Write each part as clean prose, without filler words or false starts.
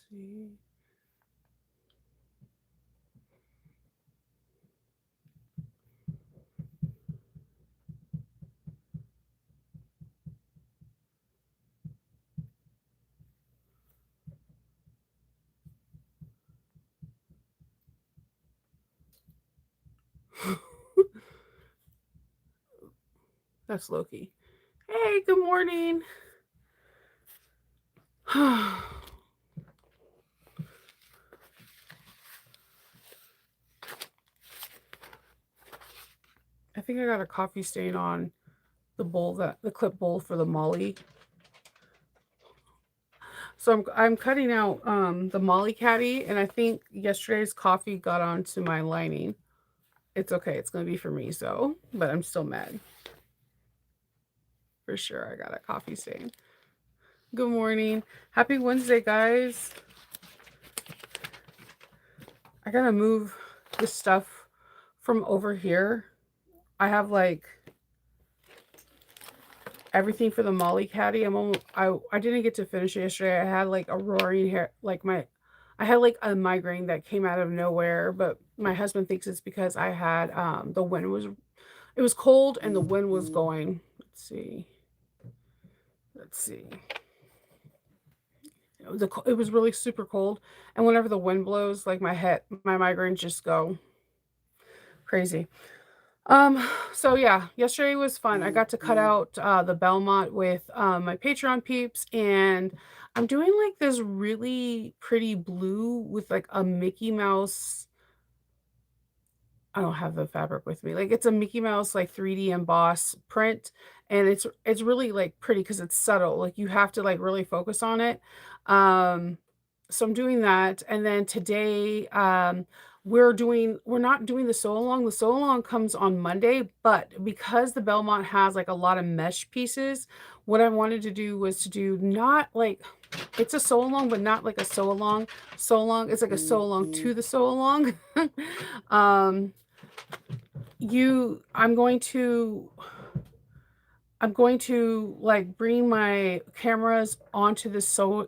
see. That's Loki. Hey, good morning. I think I got a coffee stain on the clip bowl for the Molly. So I'm cutting out the Molly caddy, and I think yesterday's coffee got onto my lining. It's okay. It's gonna be for me, so but I'm still mad for sure. I got a coffee stain. Good morning, happy Wednesday, guys. I gotta move this stuff from over here. I have like everything for the Molly caddy. I didn't get to finish it yesterday. I had like a roaring hair, I had like a migraine that came out of nowhere, but my husband thinks it's because I had the wind was it was cold and the wind was going. Let's see. Let's see. It was really super cold, and whenever the wind blows, like my migraines just go crazy. So yeah, yesterday was fun. I got to cut out the Belmont with my Patreon peeps, and I'm doing like this really pretty blue with like a Mickey Mouse. I don't have the fabric with me. Like it's a Mickey Mouse like 3D emboss print, and it's really like pretty because it's subtle. Like you have to like really focus on it. Um so I'm doing that, and then today we're not doing the sew along. The sew along comes on Monday, but because the Belmont has like a lot of mesh pieces, what I wanted to do was to do not like it's a sew along, but not like a sew along. Sew along. It's like a sew along to the sew along. um you I'm going to like bring my cameras onto this little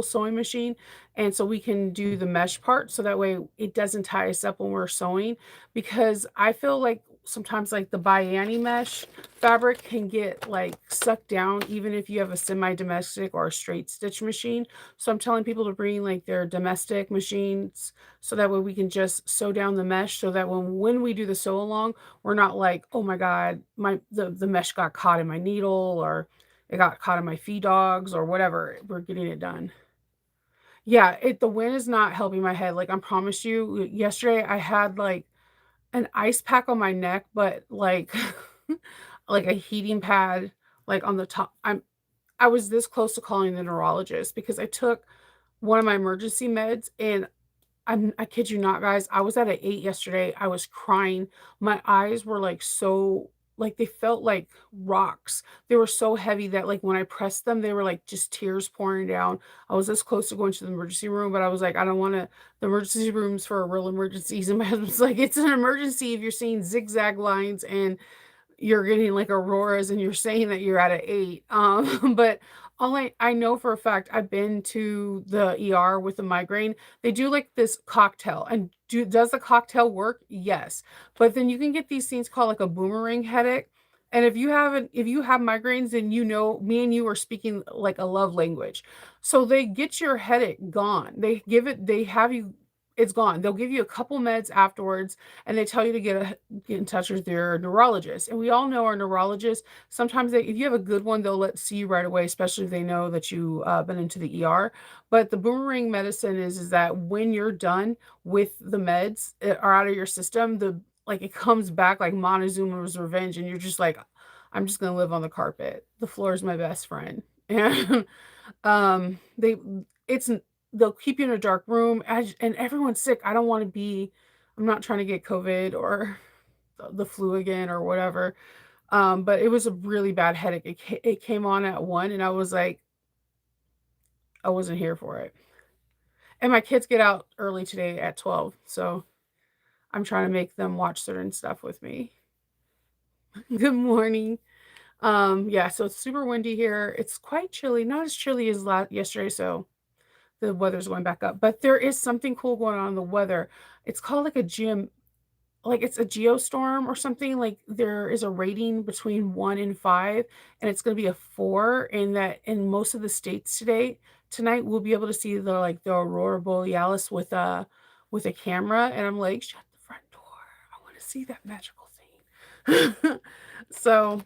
sewing machine, and so we can do the mesh part so that way it doesn't tie us up when we're sewing, because I feel like sometimes like the Bayani mesh fabric can get like sucked down even if you have a semi-domestic or a straight stitch machine. So I'm telling people to bring like their domestic machines so that way we can just sew down the mesh so that when we do the sew along, we're not like, "Oh my god, the mesh got caught in my needle, or it got caught in my feed dogs," or whatever. We're getting it done. Yeah, the wind is not helping my head. Like I promise you, yesterday I had like an ice pack on my neck, but like like a heating pad like on the top. I was this close to calling the neurologist because I took one of my emergency meds, and I kid you not, guys, I was at an 8 yesterday, I was crying. My eyes were, like, so like, they felt like rocks. They were so heavy that, like, when I pressed them, they were, like, just tears pouring down. I was this close to going to the emergency room, but I was like, "I don't wanna the emergency room's for real emergencies," and my husband's like, "It's an emergency if you're seeing zigzag lines and you're getting like auroras and you're saying that you're at an 8." But all I know for a fact, I've been to the ER with a migraine. They do like this cocktail, and does the cocktail work? Yes. But then you can get these things called like a boomerang headache. And if you have migraines, then you know me and you are speaking like a love language. So they get your headache gone. They have you it's gone. They'll give you a couple meds afterwards, and they tell you to get in touch with your neurologist. And we all know our neurologists, sometimes if you have a good one, they'll let see you right away, especially if they know that you been into the ER. But the boomerang medicine is that when you're done with the meds are out of your system, the like it comes back like Montezuma's revenge, and you're just like, I'm just gonna live on the carpet. The floor is my best friend. And they it's they'll keep you in a dark room, and everyone's sick. I'm not trying to get COVID or the flu again or whatever. But it was a really bad headache. It came on at 1, and I was like, I wasn't here for it. And my kids get out early today at 12, so I'm trying to make them watch certain stuff with me. Good morning. Yeah, so it's super windy here. It's quite chilly, not as chilly as yesterday, so the weather's going back up. But there is something cool going on in the weather. It's called like a gym, like it's a geostorm or something. Like there is a rating between 1 and 5, and it's gonna be a 4, in that in most of the states tonight we'll be able to see the aurora borealis with a camera, and I'm like, shut the front door. I want to see that magical thing. So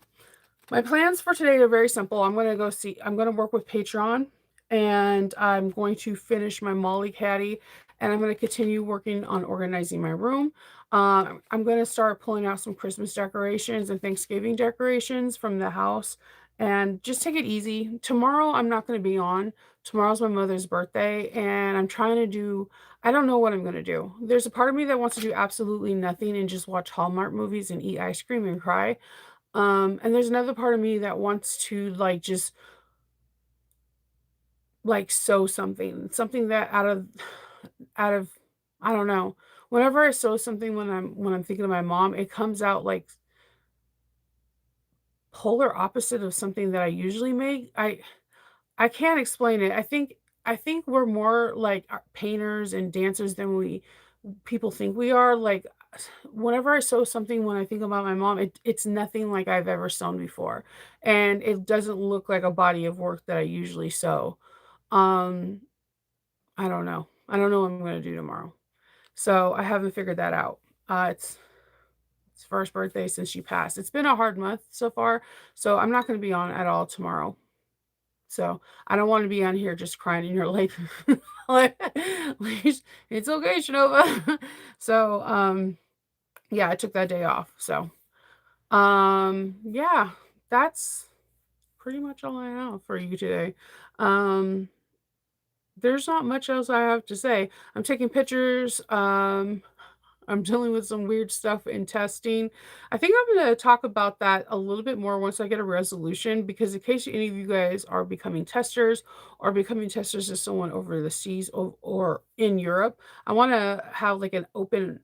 my plans for today are very simple. I'm gonna work with Patreon, and I'm going to finish my Molly Caddy, and I'm gonna continue working on organizing my room. I'm gonna start pulling out some Christmas decorations and Thanksgiving decorations from the house and just take it easy. Tomorrow I'm not gonna be on. Tomorrow's my mother's birthday, and I don't know what I'm gonna do. There's a part of me that wants to do absolutely nothing and just watch Hallmark movies and eat ice cream and cry. And there's another part of me that wants to just sew something that out of I don't know. Whenever I sew something when I'm thinking of my mom, it comes out like polar opposite of something that I usually make. I can't explain it. I think we're more like painters and dancers than we people think we are. Like whenever I sew something when I think about my mom, it's nothing like I've ever sewn before. And it doesn't look like a body of work that I usually sew. Um, I don't know. I don't know what I'm gonna do tomorrow. So I haven't figured that out. It's first birthday since she passed. It's been a hard month so far, so I'm not gonna be on at all tomorrow. So I don't want to be on here just crying in your lap. like, like, it's okay, Shanova. So yeah, I took that day off. So yeah, that's pretty much all I have for you today. Um there's not much else I have to say. I'm taking pictures. I'm dealing with some weird stuff in testing. I think I'm going to talk about that a little bit more once I get a resolution, because in case any of you guys are becoming testers or becoming testers as someone over the seas or in Europe, I want to have like an open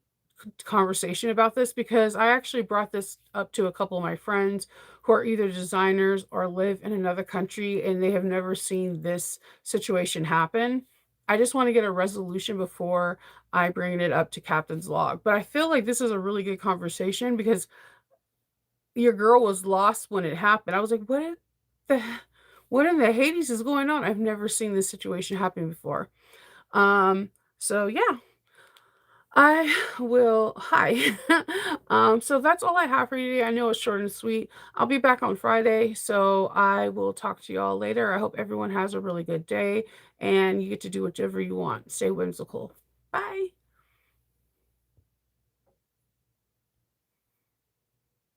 conversation about this, because I actually brought this up to a couple of my friends who are either designers or live in another country, and they have never seen this situation happen. I just want to get a resolution before I bring it up to captain's log. But I feel like this is a really good conversation, because your girl was lost when it happened. I was like, the what in the Hades is going on? I've never seen this situation happen before. Um, so yeah, I will hi. So that's all I have for you today. I know it's short and sweet. I'll be back on Friday, so I will talk to y'all later. I hope everyone has a really good day and you get to do whatever you want. Stay whimsical. Bye.